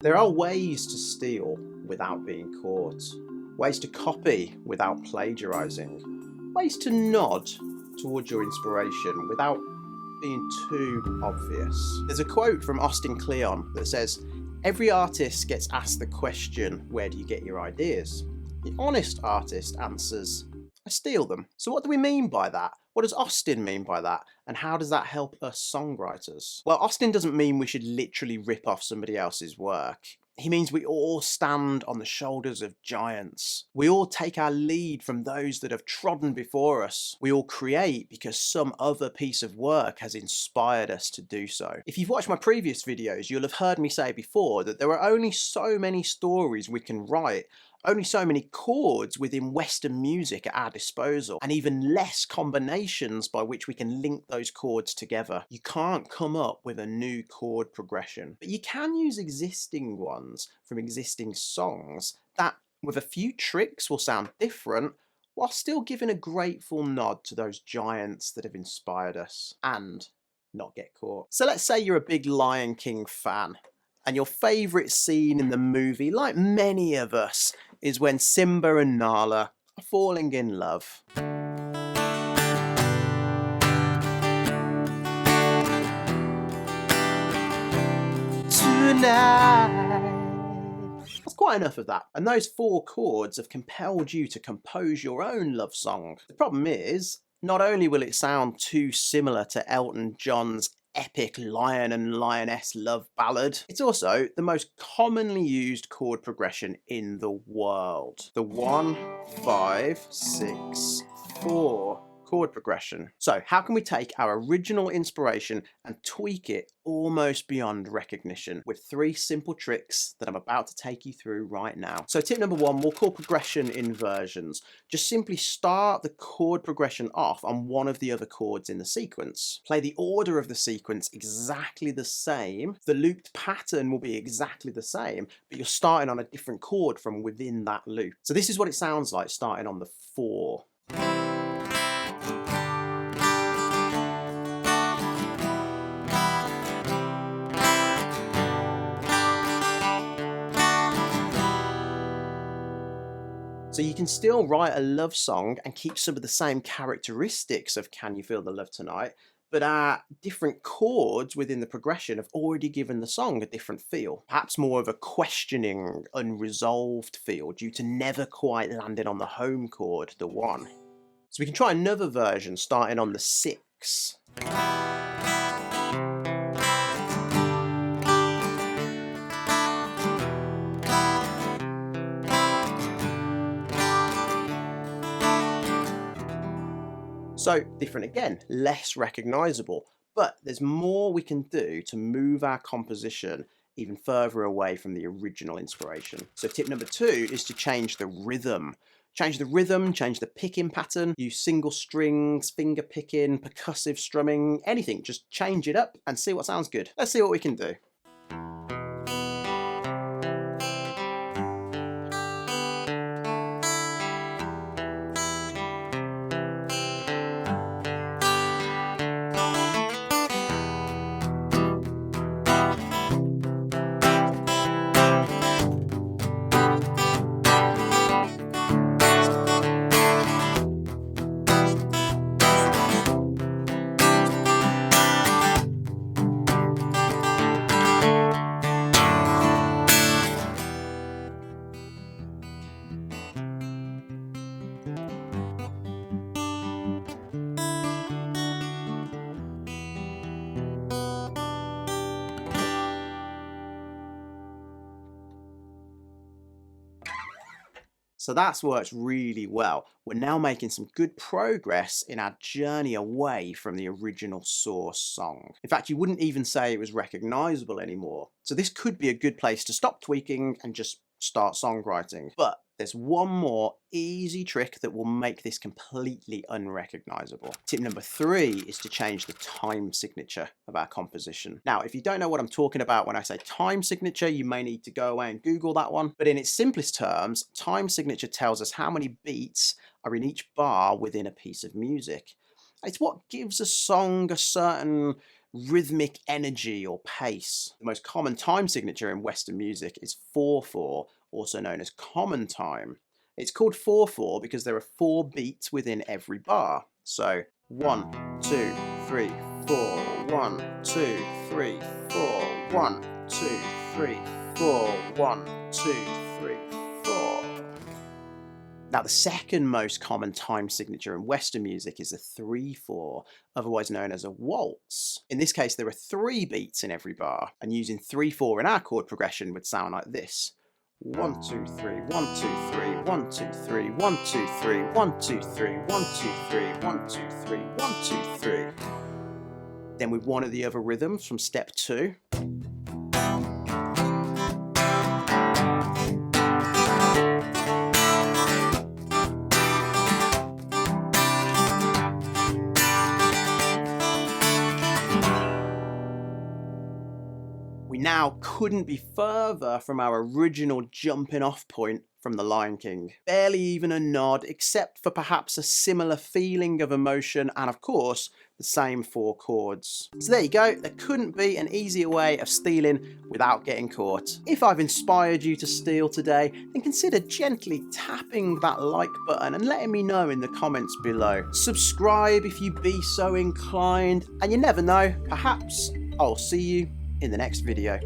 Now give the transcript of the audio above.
There are ways to steal without being caught, ways to copy without plagiarizing, ways to nod towards your inspiration without being too obvious. There's a quote from Austin Kleon that says, "Every artist gets asked the question, where do you get your ideas? The honest artist answers, I steal them." So what do we mean by that? What does Austin mean by that? And how does that help us songwriters? Well, Austin doesn't mean we should literally rip off somebody else's work. He means we all stand on the shoulders of giants. We all take our lead from those that have trodden before us. We all create because some other piece of work has inspired us to do so. If you've watched my previous videos, you'll have heard me say before that there are only so many stories we can write, only so many chords within Western music at our disposal, and even less combinations by which we can link those chords together. You can't come up with a new chord progression, but you can use existing ones from existing songs that, with a few tricks, will sound different while still giving a grateful nod to those giants that have inspired us and not get caught. So let's say you're a big Lion King fan, and your favourite scene in the movie, like many of us, is when Simba and Nala are falling in love. Tonight. That's quite enough of that. And those 4 chords have compelled you to compose your own love song. The problem is, not only will it sound too similar to Elton John's epic lion and lioness love ballad, it's also the most commonly used chord progression in the world. The 1, 5, 6, 4 chord progression. So how can we take our original inspiration and tweak it almost beyond recognition with 3 simple tricks that I'm about to take you through right now. So tip number 1, we'll call progression inversions. Just simply start the chord progression off on one of the other chords in the sequence. Play the order of the sequence exactly the same. The looped pattern will be exactly the same, but you're starting on a different chord from within that loop. So this is what it sounds like starting on the 4. So you can still write a love song and keep some of the same characteristics of Can You Feel the Love Tonight, but our different chords within the progression have already given the song a different feel. Perhaps more of a questioning, unresolved feel due to never quite landing on the home chord, the 1. So we can try another version starting on the 6. So different again, less recognisable, but there's more we can do to move our composition even further away from the original inspiration. So tip number 2 is to change the rhythm. Change the rhythm, change the picking pattern, use single strings, finger picking, percussive strumming, anything. Just change it up and see what sounds good. Let's see what we can do. So that's worked really well. We're now making some good progress in our journey away from the original source song. In fact, you wouldn't even say it was recognizable anymore. So this could be a good place to stop tweaking and just start songwriting. But there's one more easy trick that will make this completely unrecognizable. Tip number 3 is to change the time signature of our composition. Now, if you don't know what I'm talking about when I say time signature, you may need to go away and Google that one. But in its simplest terms, time signature tells us how many beats are in each bar within a piece of music. It's what gives a song a certain rhythmic energy or pace. The most common time signature in Western music is 4/4, also known as common time. It's called 4/4 because there are 4 beats within every bar. So 1, 2, 3, 4, 1, 2, 3, 4, 1, 2, 3, 4, 1, 2, 3, 4. Now, the second most common time signature in Western music is a 3/4, otherwise known as a waltz. In this case, there are 3 beats in every bar, and using 3/4 in our chord progression would sound like this. 1, 2, 3, 1, 2, 3, 1, 2, 3, 1, 2, 3, 1, 2, 3, 1, 2, 3, 1, 2, 3, 1, 2, 3. Then with one of the other rhythms from step 2. We now couldn't be further from our original jumping off point from The Lion King. Barely even a nod, except for perhaps a similar feeling of emotion and, of course, the same 4 chords. So there you go, there couldn't be an easier way of stealing without getting caught. If I've inspired you to steal today, then consider gently tapping that like button and letting me know in the comments below. Subscribe if you be so inclined, and you never know, perhaps I'll see you in the next video.